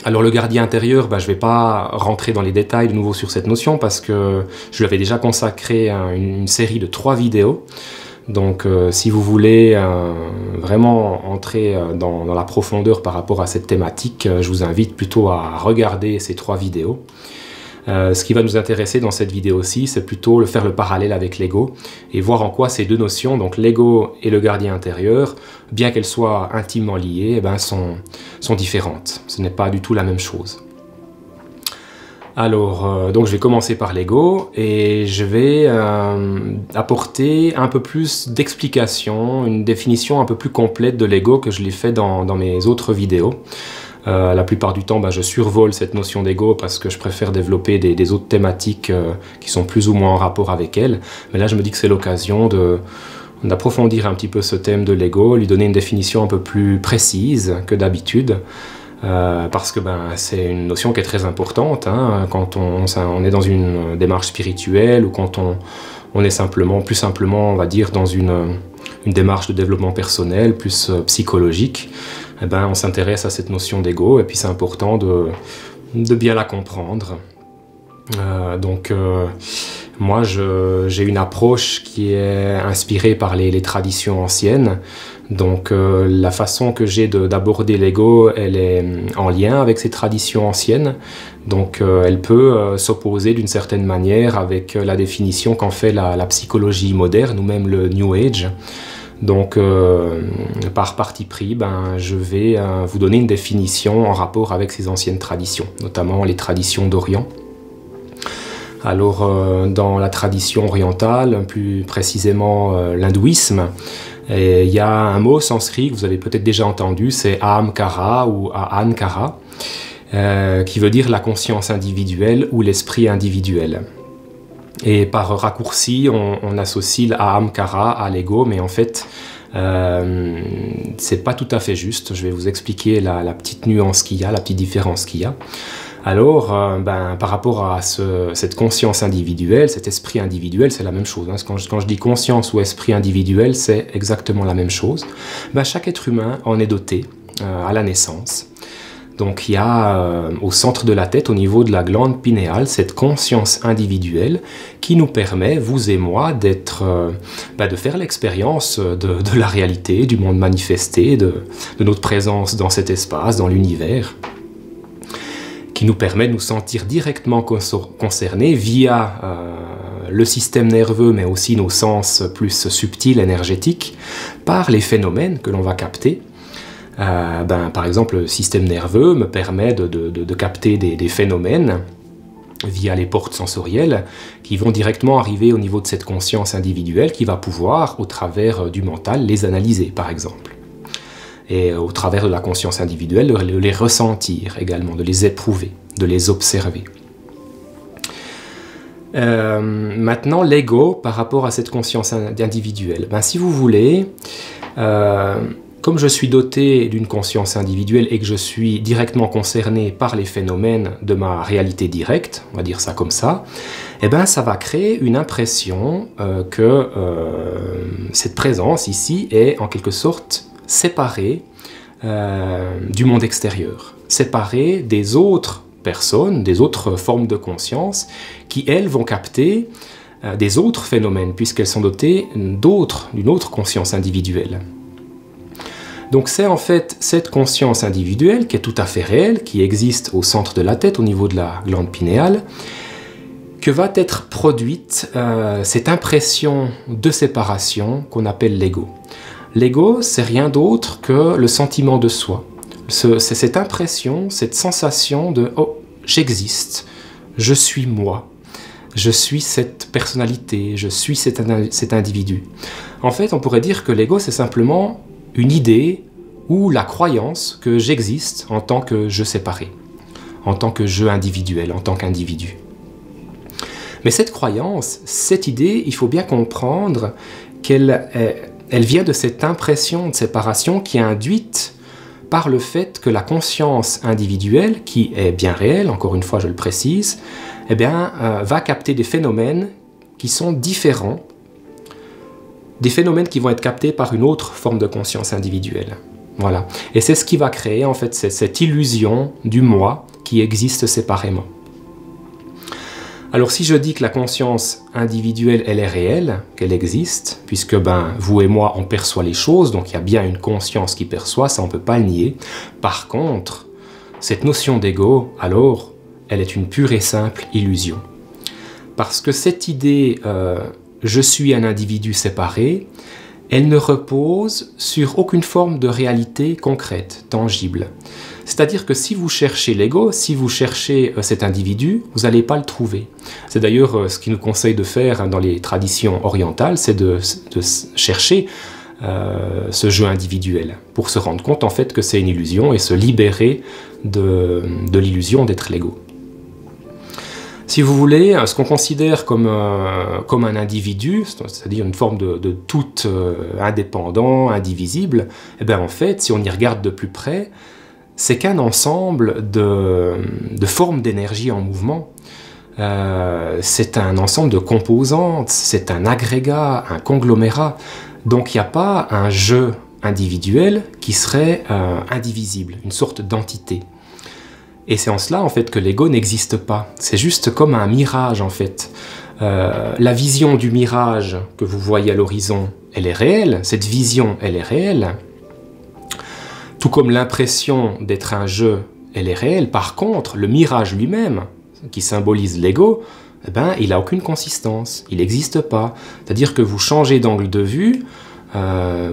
Alors le gardien intérieur, je ne vais pas rentrer dans les détails de nouveau sur cette notion parce que je lui avais déjà consacré une série de 3 vidéos. Donc si vous voulez vraiment entrer dans la profondeur par rapport à cette thématique, je vous invite plutôt à regarder ces 3 vidéos. Ce qui va nous intéresser dans cette vidéo-ci, c'est plutôt faire le parallèle avec l'ego et voir en quoi ces deux notions, donc l'ego et le gardien intérieur, bien qu'elles soient intimement liées, sont différentes. Ce n'est pas du tout la même chose. Alors, donc je vais commencer par l'ego et je vais apporter un peu plus d'explication, une définition un peu plus complète de l'ego que je l'ai fait dans mes autres vidéos. La plupart du temps, je survole cette notion d'ego parce que je préfère développer des autres thématiques qui sont plus ou moins en rapport avec elle. Mais là, je me dis que c'est l'occasion d'approfondir un petit peu ce thème de l'ego, lui donner une définition un peu plus précise que d'habitude. Parce que c'est une notion qui est très importante quand on est dans une démarche spirituelle ou quand on est plus simplement, on va dire, dans une démarche de développement personnel, plus psychologique. On s'intéresse à cette notion d'ego et puis c'est important de bien la comprendre. Moi, j'ai une approche qui est inspirée par les traditions anciennes. Donc la façon que j'ai d'aborder l'ego, elle est en lien avec ces traditions anciennes. Donc elle peut s'opposer d'une certaine manière avec la définition qu'en fait la psychologie moderne ou même le New Age. Donc par parti pris, je vais vous donner une définition en rapport avec ces anciennes traditions, notamment les traditions d'Orient. Alors dans la tradition orientale, plus précisément l'hindouisme, il y a un mot sanskrit que vous avez peut-être déjà entendu, c'est Ahamkara ou Ahankara, qui veut dire la conscience individuelle ou l'esprit individuel. Et par raccourci, on associe l'Ahamkara à l'ego, mais en fait, c'est pas tout à fait juste. Je vais vous expliquer la petite nuance qu'il y a, la petite différence qu'il y a. Alors, par rapport à cette conscience individuelle, cet esprit individuel, c'est la même chose. Quand je dis conscience ou esprit individuel, c'est exactement la même chose. Chaque être humain en est doté à la naissance. Donc il y a au centre de la tête, au niveau de la glande pinéale, cette conscience individuelle qui nous permet, vous et moi, de faire l'expérience de la réalité, du monde manifesté, de notre présence dans cet espace, dans l'univers, qui nous permet de nous sentir directement concernés via le système nerveux, mais aussi nos sens plus subtils, énergétiques, par les phénomènes que l'on va capter. Par exemple, le système nerveux me permet de capter des phénomènes via les portes sensorielles qui vont directement arriver au niveau de cette conscience individuelle qui va pouvoir, au travers du mental, les analyser, par exemple. Et au travers de la conscience individuelle, de les ressentir également, de les éprouver, de les observer. Maintenant, l'ego par rapport à cette conscience individuelle. Si vous voulez, comme je suis doté d'une conscience individuelle et que je suis directement concerné par les phénomènes de ma réalité directe, on va dire ça comme ça, ça va créer une impression que cette présence ici est en quelque sorte séparée du monde extérieur, séparée des autres personnes, des autres formes de conscience qui, elles, vont capter des autres phénomènes puisqu'elles sont dotées d'une autre conscience individuelle. Donc c'est en fait cette conscience individuelle qui est tout à fait réelle, qui existe au centre de la tête, au niveau de la glande pinéale, que va être produite cette impression de séparation qu'on appelle l'ego. L'ego, c'est rien d'autre que le sentiment de soi. C'est cette impression, cette sensation de « oh, j'existe, je suis moi ». Je suis cette personnalité, je suis cet individu. En fait, on pourrait dire que l'ego, c'est simplement une idée ou la croyance que j'existe en tant que je séparé, en tant que je individuel, en tant qu'individu. Mais cette croyance, cette idée, il faut bien comprendre qu'elle vient de cette impression de séparation qui est induite par le fait que la conscience individuelle, qui est bien réelle, encore une fois je le précise, va capter des phénomènes qui sont différents, des phénomènes qui vont être captés par une autre forme de conscience individuelle. Voilà. Et c'est ce qui va créer en fait cette illusion du moi qui existe séparément. Alors si je dis que la conscience individuelle, elle est réelle, qu'elle existe, puisque vous et moi, on perçoit les choses, donc il y a bien une conscience qui perçoit, ça on ne peut pas le nier. Par contre, cette notion d'ego, alors, elle est une pure et simple illusion. Parce que cette idée je suis un individu séparé, elle ne repose sur aucune forme de réalité concrète, tangible. C'est-à-dire que si vous cherchez l'ego, si vous cherchez cet individu, vous n'allez pas le trouver. C'est d'ailleurs ce qu'il nous conseille de faire dans les traditions orientales, c'est de chercher ce jeu individuel, pour se rendre compte en fait que c'est une illusion et se libérer de l'illusion d'être l'ego. Si vous voulez, ce qu'on considère comme un individu, c'est-à-dire une forme de tout indépendant, indivisible, eh bien en fait, si on y regarde de plus près, c'est qu'un ensemble de formes d'énergie en mouvement. C'est un ensemble de composantes, c'est un agrégat, un conglomérat. Donc il n'y a pas un jeu individuel qui serait indivisible, une sorte d'entité. Et c'est en cela en fait que l'ego n'existe pas. C'est juste comme un mirage en fait. La vision du mirage que vous voyez à l'horizon, elle est réelle. Cette vision, elle est réelle. Tout comme l'impression d'être un jeu, elle est réelle. Par contre, le mirage lui-même, qui symbolise l'ego, eh ben, il n'a aucune consistance. Il n'existe pas. C'est-à-dire que vous changez d'angle de vue,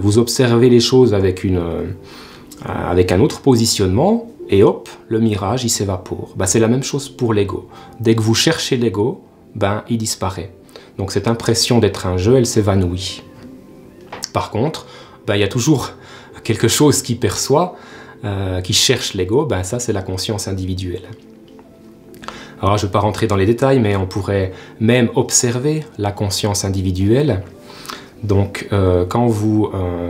vous observez les choses avec un autre positionnement, et hop, le mirage, il s'évapore. C'est la même chose pour l'ego. Dès que vous cherchez l'ego, il disparaît. Donc cette impression d'être un jeu, elle s'évanouit. Par contre, il y a toujours quelque chose qui perçoit, qui cherche l'ego, ça c'est la conscience individuelle. Alors je ne vais pas rentrer dans les détails, mais on pourrait même observer la conscience individuelle. Donc quand vous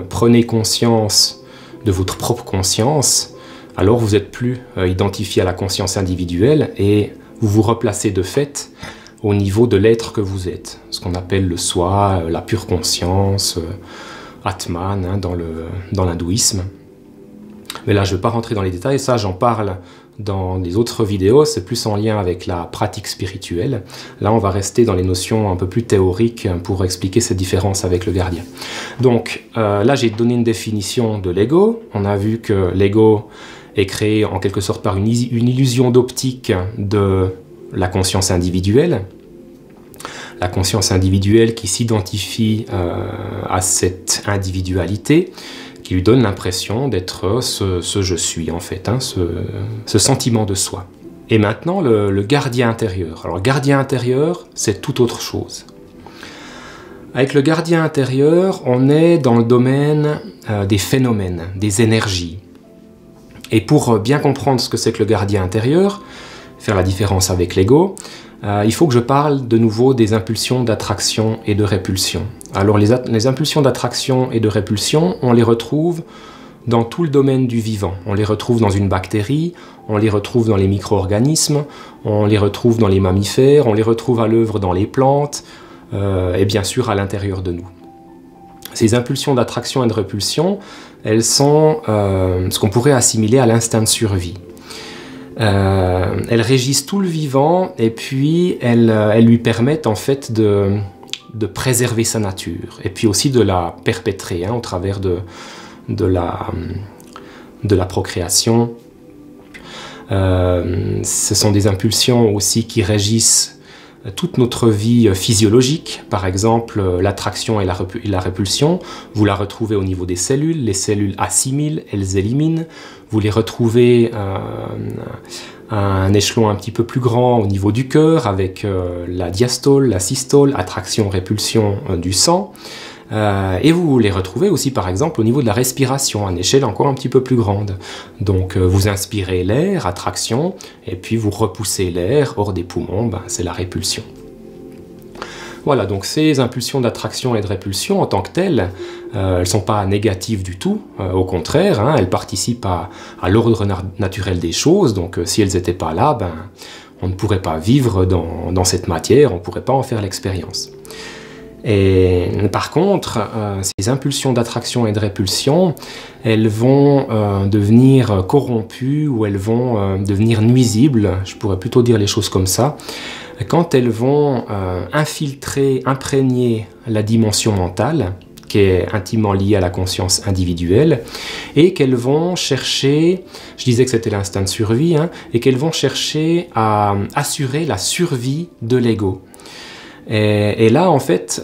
prenez conscience de votre propre conscience, alors vous n'êtes plus identifié à la conscience individuelle et vous vous replacez de fait au niveau de l'être que vous êtes, ce qu'on appelle le soi, la pure conscience, Atman dans l'hindouisme. Mais là je ne vais pas rentrer dans les détails, ça j'en parle dans les autres vidéos, c'est plus en lien avec la pratique spirituelle. Là on va rester dans les notions un peu plus théoriques pour expliquer cette différence avec le gardien. Donc là j'ai donné une définition de l'ego. On a vu que l'ego est créé en quelque sorte par une illusion d'optique de la conscience individuelle. La conscience individuelle qui s'identifie à cette individualité, qui lui donne l'impression d'être ce je suis en fait, ce sentiment de soi. Et maintenant le gardien intérieur. Alors le gardien intérieur, c'est tout autre chose. Avec le gardien intérieur, on est dans le domaine des phénomènes, des énergies. Et pour bien comprendre ce que c'est que le gardien intérieur, faire la différence avec l'ego, il faut que je parle de nouveau des impulsions d'attraction et de répulsion. Alors les impulsions d'attraction et de répulsion, on les retrouve dans tout le domaine du vivant. On les retrouve dans une bactérie, on les retrouve dans les micro-organismes, on les retrouve dans les mammifères, on les retrouve à l'œuvre dans les plantes, et bien sûr à l'intérieur de nous. Ces impulsions d'attraction et de répulsion, elles sont ce qu'on pourrait assimiler à l'instinct de survie. Elles régissent tout le vivant et puis elles lui permettent en fait de préserver sa nature et puis aussi de la perpétrer au travers de la procréation. Ce sont des impulsions aussi qui régissent toute notre vie physiologique, par exemple l'attraction et la répulsion, vous la retrouvez au niveau des cellules, les cellules assimilent, elles éliminent, vous les retrouvez à un échelon un petit peu plus grand au niveau du cœur avec la diastole, la systole, attraction-répulsion du sang, et vous les retrouvez aussi par exemple au niveau de la respiration, à une échelle encore un petit peu plus grande. Donc vous inspirez l'air, attraction, et puis vous repoussez l'air hors des poumons, c'est la répulsion. Voilà, donc ces impulsions d'attraction et de répulsion en tant que telles, elles ne sont pas négatives du tout, au contraire, elles participent à l'ordre naturel des choses, donc si elles n'étaient pas là, on ne pourrait pas vivre dans cette matière, on ne pourrait pas en faire l'expérience. Et par contre, ces impulsions d'attraction et de répulsion, elles vont devenir corrompues ou elles vont devenir nuisibles, je pourrais plutôt dire les choses comme ça, quand elles vont infiltrer, imprégner la dimension mentale, qui est intimement liée à la conscience individuelle, et qu'elles vont chercher, je disais que c'était l'instinct de survie, hein, et qu'elles vont chercher à assurer la survie de l'ego. Et là, en fait,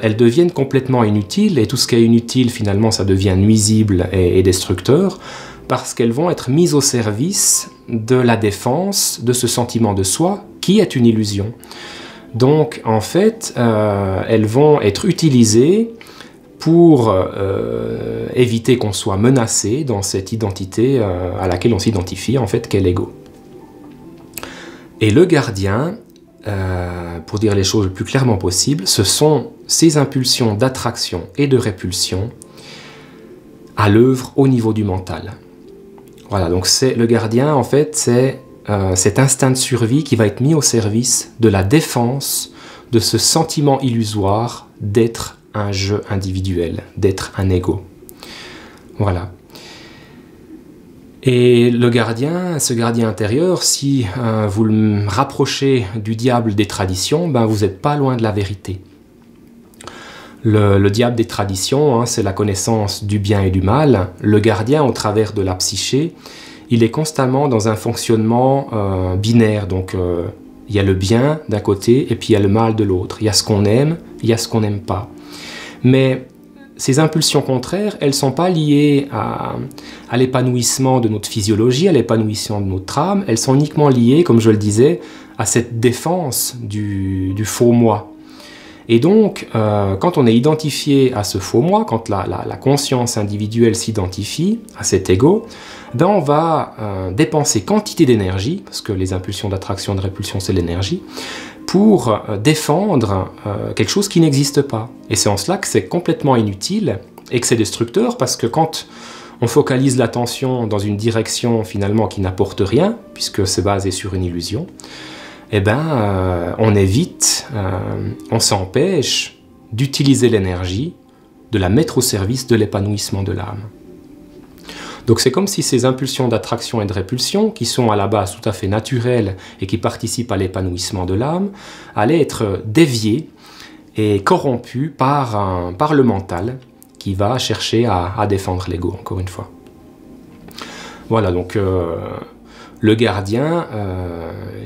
elles deviennent complètement inutiles, et tout ce qui est inutile, finalement, ça devient nuisible et destructeur, parce qu'elles vont être mises au service de la défense de ce sentiment de soi, qui est une illusion. Donc, en fait, elles vont être utilisées pour éviter qu'on soit menacé dans cette identité à laquelle on s'identifie, en fait, qu'est l'ego. Et le gardien, pour dire les choses le plus clairement possible, ce sont ces impulsions d'attraction et de répulsion à l'œuvre au niveau du mental. Voilà, donc c'est le gardien, en fait, c'est cet instinct de survie qui va être mis au service de la défense de ce sentiment illusoire d'être un jeu individuel, d'être un ego. Voilà. Et le gardien, ce gardien intérieur, si vous le rapprochez du diable des traditions, ben vous n'êtes pas loin de la vérité. Le diable des traditions, hein, c'est la connaissance du bien et du mal. Le gardien, au travers de la psyché, il est constamment dans un fonctionnement binaire. Donc, il y a le bien d'un côté et puis il y a le mal de l'autre. Il y a ce qu'on aime, il y a ce qu'on n'aime pas. Mais ces impulsions contraires, elles ne sont pas liées à l'épanouissement de notre physiologie, à l'épanouissement de notre âme. Elles sont uniquement liées, comme je le disais, à cette défense du faux moi. Et donc, quand on est identifié à ce faux moi, quand la conscience individuelle s'identifie à cet ego, ben on va dépenser quantité d'énergie, parce que les impulsions d'attraction et de répulsion, c'est l'énergie, pour défendre quelque chose qui n'existe pas. Et c'est en cela que c'est complètement inutile et que c'est destructeur, parce que quand on focalise l'attention dans une direction finalement qui n'apporte rien, puisque c'est basé sur une illusion, eh ben, on évite, on s'empêche d'utiliser l'énergie, de la mettre au service de l'épanouissement de l'âme. Donc c'est comme si ces impulsions d'attraction et de répulsion, qui sont à la base tout à fait naturelles et qui participent à l'épanouissement de l'âme, allaient être déviées et corrompues par le mental, qui va chercher à défendre l'ego, encore une fois. Voilà, donc le gardien,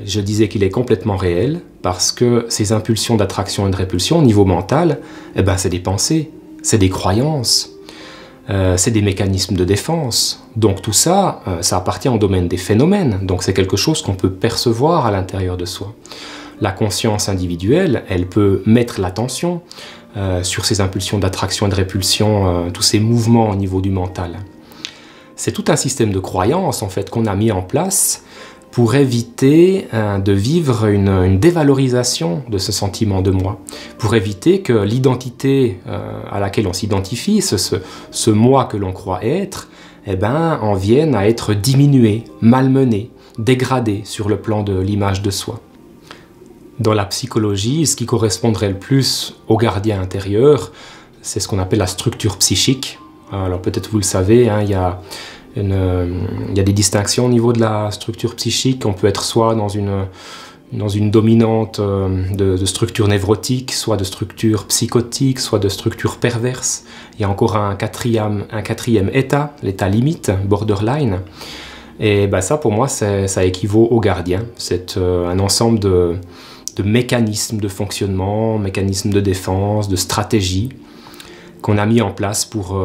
je disais qu'il est complètement réel, parce que ces impulsions d'attraction et de répulsion, au niveau mental, eh ben, c'est des pensées, c'est des croyances, c'est des mécanismes de défense. Donc tout ça, ça appartient au domaine des phénomènes, donc c'est quelque chose qu'on peut percevoir à l'intérieur de soi. La conscience individuelle, elle peut mettre l'attention sur ces impulsions d'attraction et de répulsion, tous ces mouvements au niveau du mental. C'est tout un système de croyances en fait qu'on a mis en place pour éviter de vivre une dévalorisation de ce sentiment de moi, pour éviter que l'identité à laquelle on s'identifie, ce moi que l'on croit être, eh ben, en vienne à être diminué, malmené, dégradé sur le plan de l'image de soi. Dans la psychologie, ce qui correspondrait le plus au gardien intérieur, c'est ce qu'on appelle la structure psychique. Alors peut-être vous le savez, hein, il y a des distinctions au niveau de la structure psychique. On peut être soit dans une dominante de structure névrotique, soit de structure psychotique, soit de structure perverse. Il y a encore un quatrième état, l'état limite, borderline. Et ben ça, pour moi, ça équivaut au gardien. C'est un ensemble de mécanismes de fonctionnement, mécanismes de défense, de stratégies qu'on a mis en place pour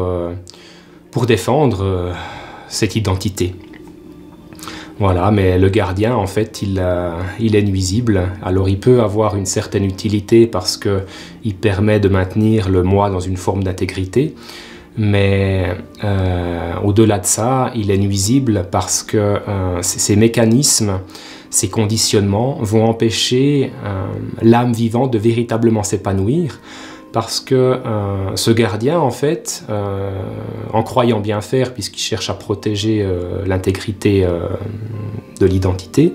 défendre cette identité. Voilà, mais le gardien, en fait, il est nuisible. Alors il peut avoir une certaine utilité parce qu'il permet de maintenir le moi dans une forme d'intégrité, mais au-delà de ça, il est nuisible parce que ces mécanismes, ces conditionnements vont empêcher l'âme vivante de véritablement s'épanouir. Parce que ce gardien, en fait, en croyant bien faire, puisqu'il cherche à protéger l'intégrité de l'identité,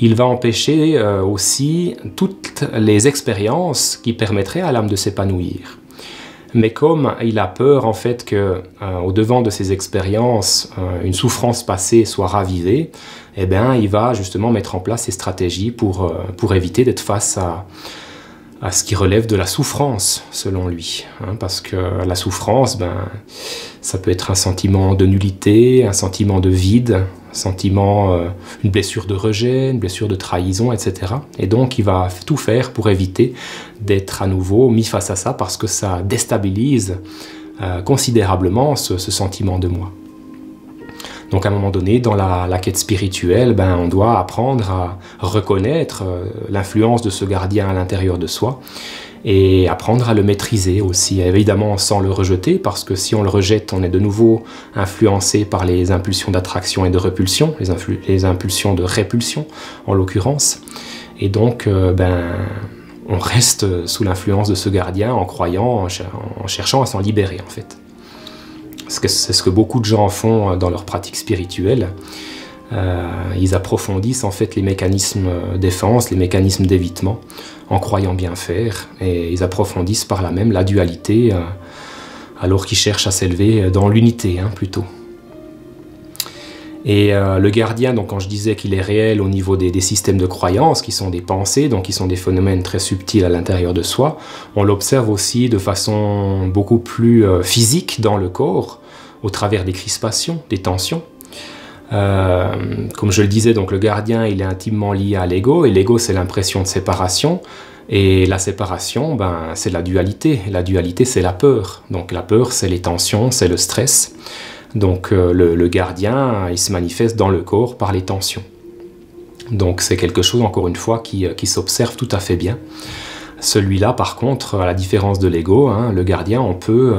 il va empêcher aussi toutes les expériences qui permettraient à l'âme de s'épanouir. Mais comme il a peur en fait que au devant de ces expériences, une souffrance passée soit ravivée, eh bien, il va justement mettre en place ces stratégies pour éviter d'être face à ce qui relève de la souffrance, selon lui. Parce que la souffrance, ça peut être un sentiment de nullité, un sentiment de vide, un sentiment, une blessure de rejet, une blessure de trahison, etc. Et donc, il va tout faire pour éviter d'être à nouveau mis face à ça, parce que ça déstabilise considérablement ce sentiment de moi. Donc à un moment donné, dans la quête spirituelle, on doit apprendre à reconnaître l'influence de ce gardien à l'intérieur de soi et apprendre à le maîtriser aussi, évidemment sans le rejeter, parce que si on le rejette, on est de nouveau influencé par les impulsions d'attraction et de repulsion, les impulsions de répulsion en l'occurrence, et donc on reste sous l'influence de ce gardien en croyant, en cherchant à s'en libérer en fait. C'est ce que beaucoup de gens font dans leur pratique spirituelle. Ils approfondissent en fait les mécanismes de défense, les mécanismes d'évitement, en croyant bien faire, et ils approfondissent par là même la dualité, alors qu'ils cherchent à s'élever dans l'unité plutôt. Et le gardien, donc quand je disais qu'il est réel au niveau des systèmes de croyances, qui sont des pensées, donc qui sont des phénomènes très subtils à l'intérieur de soi, on l'observe aussi de façon beaucoup plus physique dans le corps, au travers des crispations, des tensions. Comme je le disais, donc le gardien, il est intimement lié à l'ego, et l'ego, c'est l'impression de séparation, et la séparation, c'est la dualité. La dualité, c'est la peur. Donc la peur, c'est les tensions, c'est le stress. Donc le gardien, il se manifeste dans le corps par les tensions. Donc c'est quelque chose, encore une fois, qui s'observe tout à fait bien. Celui-là, par contre, à la différence de l'ego, le gardien, on peut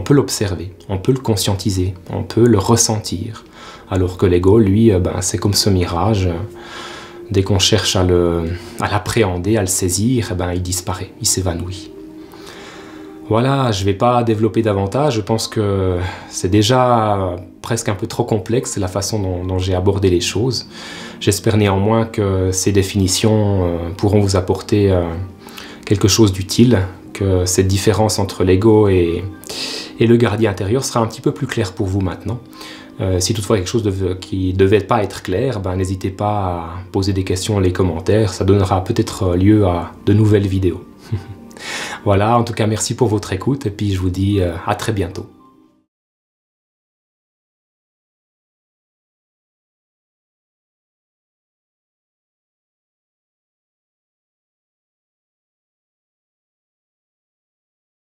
l'observer, on peut le conscientiser, on peut le ressentir. Alors que l'ego, lui, c'est comme ce mirage. Dès qu'on cherche à l'appréhender, à le saisir, il disparaît, il s'évanouit. Voilà, je ne vais pas développer davantage, je pense que c'est déjà presque un peu trop complexe la façon dont j'ai abordé les choses. J'espère néanmoins que ces définitions pourront vous apporter quelque chose d'utile, que cette différence entre l'ego et le gardien intérieur sera un petit peu plus claire pour vous maintenant. Si toutefois quelque chose qui ne devait pas être clair, n'hésitez pas à poser des questions dans les commentaires, ça donnera peut-être lieu à de nouvelles vidéos. Voilà, en tout cas merci pour votre écoute et puis je vous dis à très bientôt.